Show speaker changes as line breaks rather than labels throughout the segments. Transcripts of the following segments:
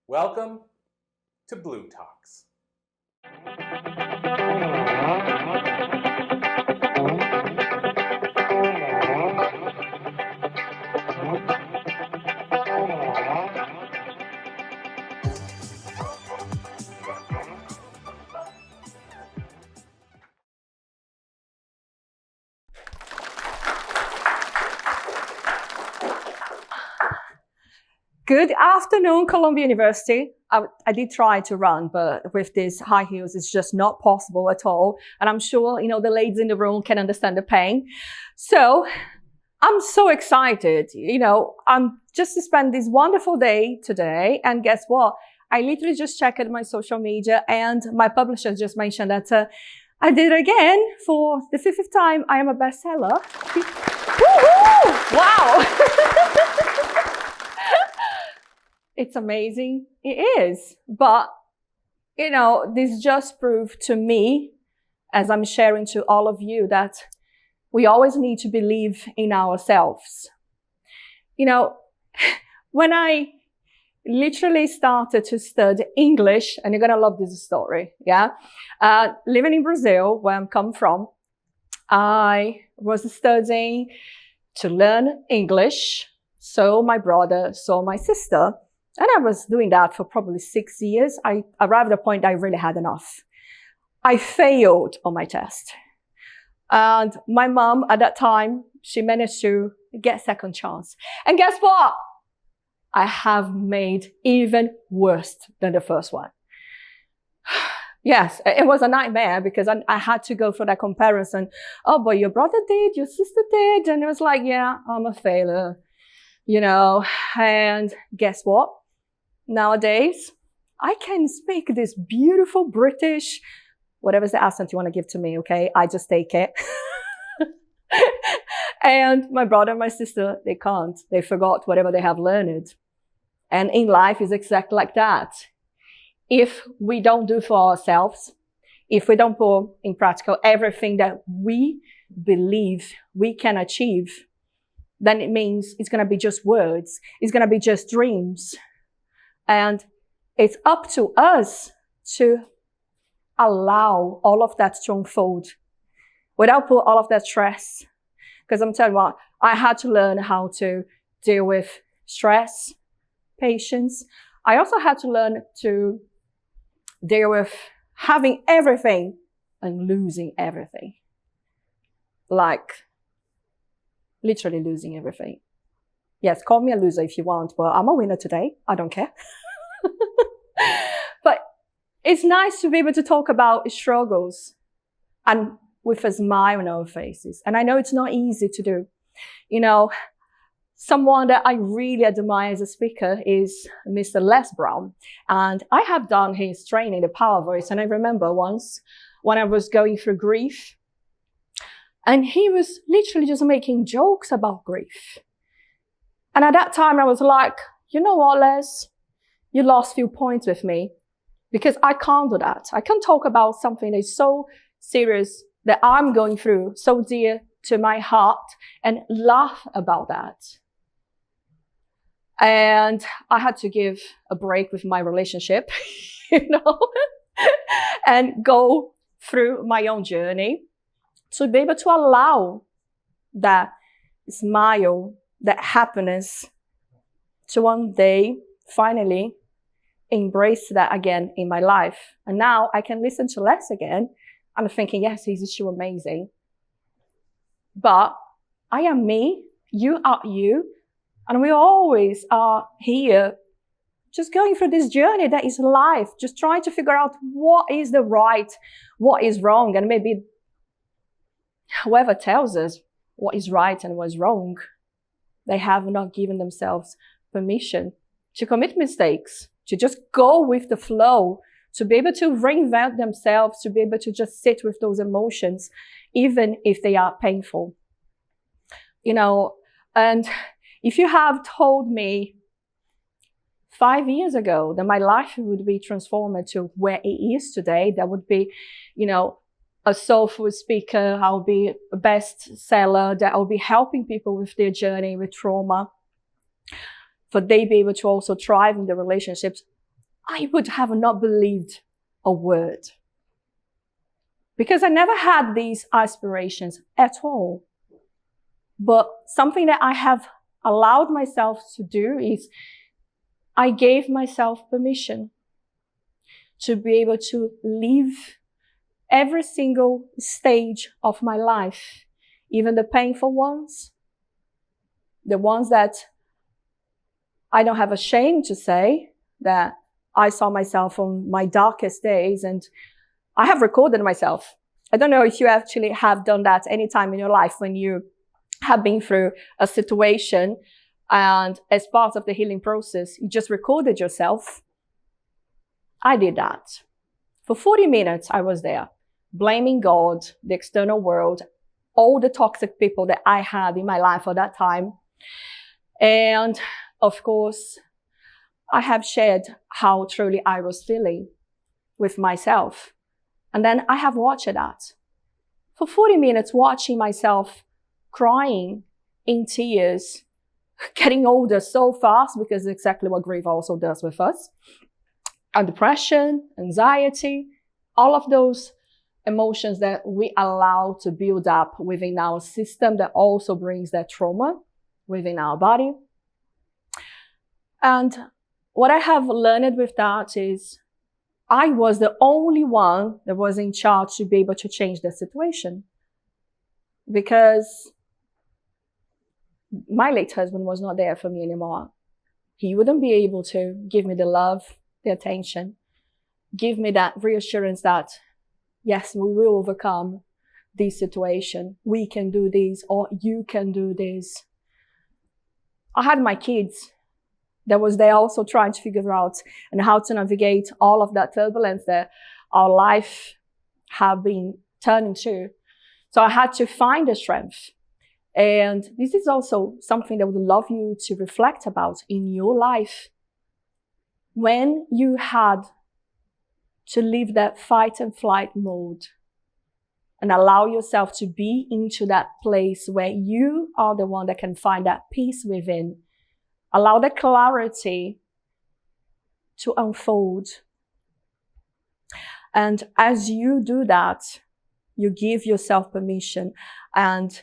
Welcome to Blue Talks.
Good afternoon, Columbia University. I did try to run, but with these high heels, it's just not possible at all. And I'm sure, the ladies in the room can understand the pain. So I'm so excited. I'm just to spend this wonderful day today. And guess what? I literally just checked my social media and my publisher just mentioned that I did it again for the 50th time. I am a bestseller. Woohoo! Wow. It's amazing. It is. But, this just proved to me, as I'm sharing to all of you, that we always need to believe in ourselves. When I literally started to study English, and you're going to love this story, yeah? Living in Brazil, where I'm come from, I was studying to learn English. So my brother, so my sister. And I was doing that for probably 6 years. I arrived at a point I really had enough. I failed on my test. And my mom at that time, she managed to get second chance. And guess what? I have made even worse than the first one. Yes, it was a nightmare because I had to go through that comparison. Oh, but your brother did, your sister did. And it was like, yeah, I'm a failure, and guess what? Nowadays, I can speak this beautiful British, whatever's the accent you want to give to me, okay? I just take it. And my brother and my sister, they can't. They forgot whatever they have learned. And in life is exactly like that. If we don't do for ourselves, if we don't put in practical everything that we believe we can achieve, then it means it's going to be just words. It's going to be just dreams. And it's up to us to allow all of that to unfold without put all of that stress. Because I'm telling you what, I had to learn how to deal with stress, patience. I also had to learn to deal with having everything and losing everything. Like, literally losing everything. Yes, call me a loser if you want, but I'm a winner today. I don't care. But it's nice to be able to talk about struggles and with a smile on our faces. And I know it's not easy to do. Someone that I really admire as a speaker is Mr. Les Brown. And I have done his training, The Power Voice. And I remember once when I was going through grief, and he was literally just making jokes about grief. And at that time, I was like, you know what, Les? You lost a few points with me because I can't do that. I can't talk about something that is so serious that I'm going through, so dear to my heart, and laugh about that. And I had to give a break with my relationship, and go through my own journey to be able to allow that smile, that happiness, to one day finally embrace that again in my life. And now I can listen to Les again. I'm thinking, yes, he's so amazing. But I am me, you are you, and we always are here just going through this journey that is life, just trying to figure out what is the right, what is wrong, and maybe whoever tells us what is right and what is wrong, they have not given themselves permission to commit mistakes, to just go with the flow, to be able to reinvent themselves, to be able to just sit with those emotions, even if they are painful. And if you have told me 5 years ago that my life would be transformed to where it is today, that would be, a soulful speaker, I'll be a bestseller, that I'll be helping people with their journey with trauma, for they be able to also thrive in their relationships. I would have not believed a word. Because I never had these aspirations at all. But something that I have allowed myself to do is I gave myself permission to be able to live every single stage of my life, even the painful ones, the ones that I don't have a shame to say that I saw myself on my darkest days, and I have recorded myself. I don't know if you actually have done that any time in your life when you have been through a situation and as part of the healing process, you just recorded yourself. I did that. For 40 minutes, I was there, blaming God, the external world, all the toxic people that I had in my life at that time. And of course, I have shared how truly I was feeling with myself. And then I have watched that. For 40 minutes, watching myself crying in tears, getting older so fast, because exactly what grief also does with us. And depression, anxiety, all of those emotions that we allow to build up within our system that also brings that trauma within our body. And what I have learned with that is I was the only one that was in charge to be able to change the situation. Because my late husband was not there for me anymore. He wouldn't be able to give me the love, the attention, give me that reassurance that, yes, we will overcome this situation. We can do this, or you can do this. I had my kids that was there also trying to figure out and how to navigate all of that turbulence that our life have been turning to. So I had to find the strength. And this is also something that I would love you to reflect about in your life. When you had to leave that fight and flight mode and allow yourself to be into that place where you are the one that can find that peace within, allow that clarity to unfold. And as you do that, you give yourself permission and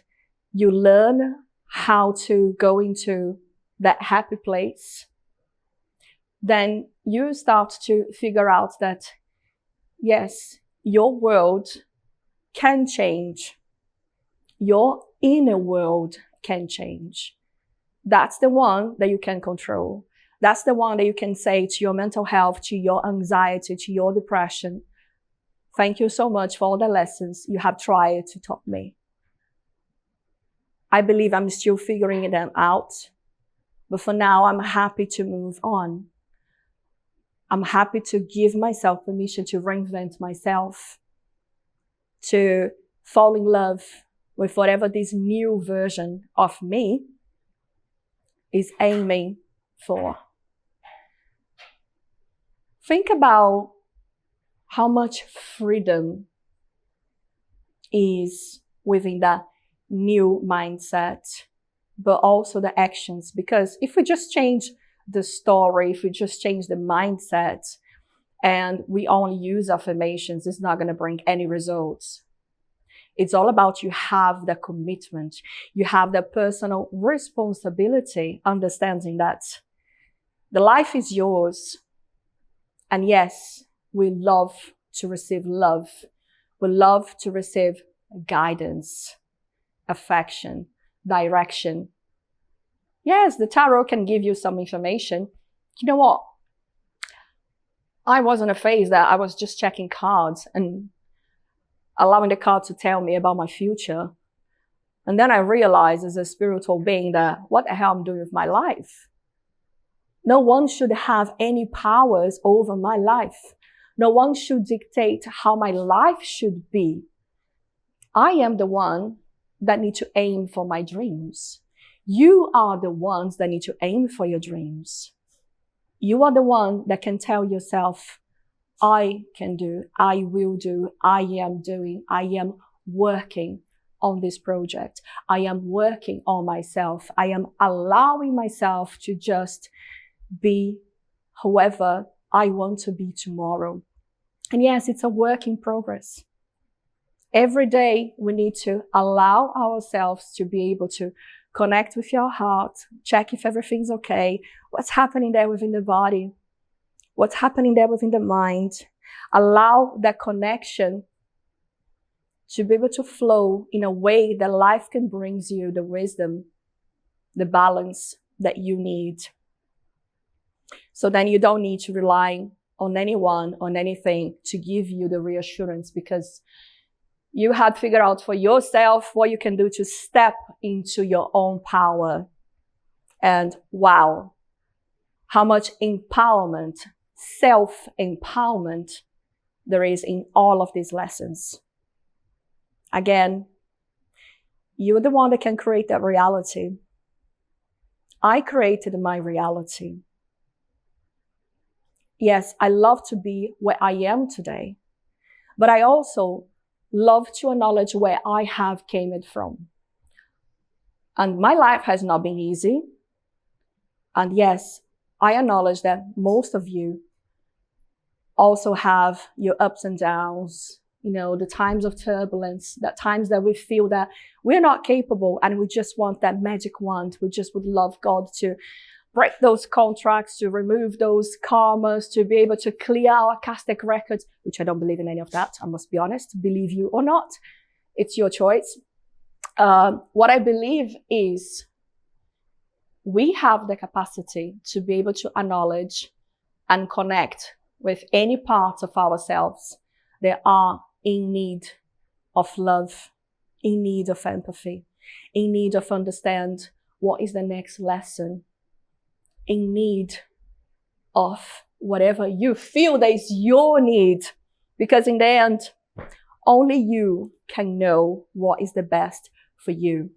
you learn how to go into that happy place. Then you start to figure out that, yes, your world can change. Your inner world can change. That's the one that you can control. That's the one that you can say to your mental health, to your anxiety, to your depression, thank you so much for all the lessons you have tried to taught me. I believe I'm still figuring them out, but for now, I'm happy to move on. I'm happy to give myself permission to reinvent myself, to fall in love with whatever this new version of me is aiming for. Think about how much freedom is within that new mindset, but also the actions. Because if we just change the story, if we just change the mindset, and we only use affirmations, it's not going to bring any results. It's all about you have the commitment, you have the personal responsibility, understanding that the life is yours. And yes, we love to receive love. We love to receive guidance, affection, direction. Yes, the tarot can give you some information. You know what? I was in a phase that I was just checking cards and allowing the card to tell me about my future. And then I realized as a spiritual being that what the hell I'm doing with my life? No one should have any powers over my life. No one should dictate how my life should be. I am the one that need to aim for my dreams. You are the ones that need to aim for your dreams. You are the one that can tell yourself, I can do, I will do, I am doing, I am working on this project. I am working on myself. I am allowing myself to just be whoever I want to be tomorrow. And yes, it's a work in progress. Every day we need to allow ourselves to be able to connect with your heart, check if everything's okay, what's happening there within the body, what's happening there within the mind. Allow that connection to be able to flow in a way that life can bring you the wisdom, the balance that you need. So then you don't need to rely on anyone, on anything to give you the reassurance, because you had figured out for yourself what you can do to step into your own power. And wow, how much empowerment, self-empowerment there is in all of these lessons. Again, you're the one that can create that reality. I created my reality. Yes, I love to be where I am today, but I also love to acknowledge where I have came from. And my life has not been easy. And yes, I acknowledge that most of you also have your ups and downs, the times of turbulence, the times that we feel that we're not capable and we just want that magic wand. We just would love God to break those contracts, to remove those karmas, to be able to clear our karmic records, which I don't believe in any of that. I must be honest, believe you or not. It's your choice. What I believe is we have the capacity to be able to acknowledge and connect with any parts of ourselves that are in need of love, in need of empathy, in need of understand what is the next lesson, in need of whatever you feel that is your need. Because in the end, only you can know what is the best for you.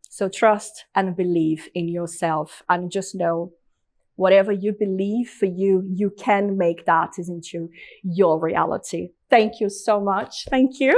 So trust and believe in yourself, and just know whatever you believe for you, you can make that into your reality. Thank you so much. Thank you.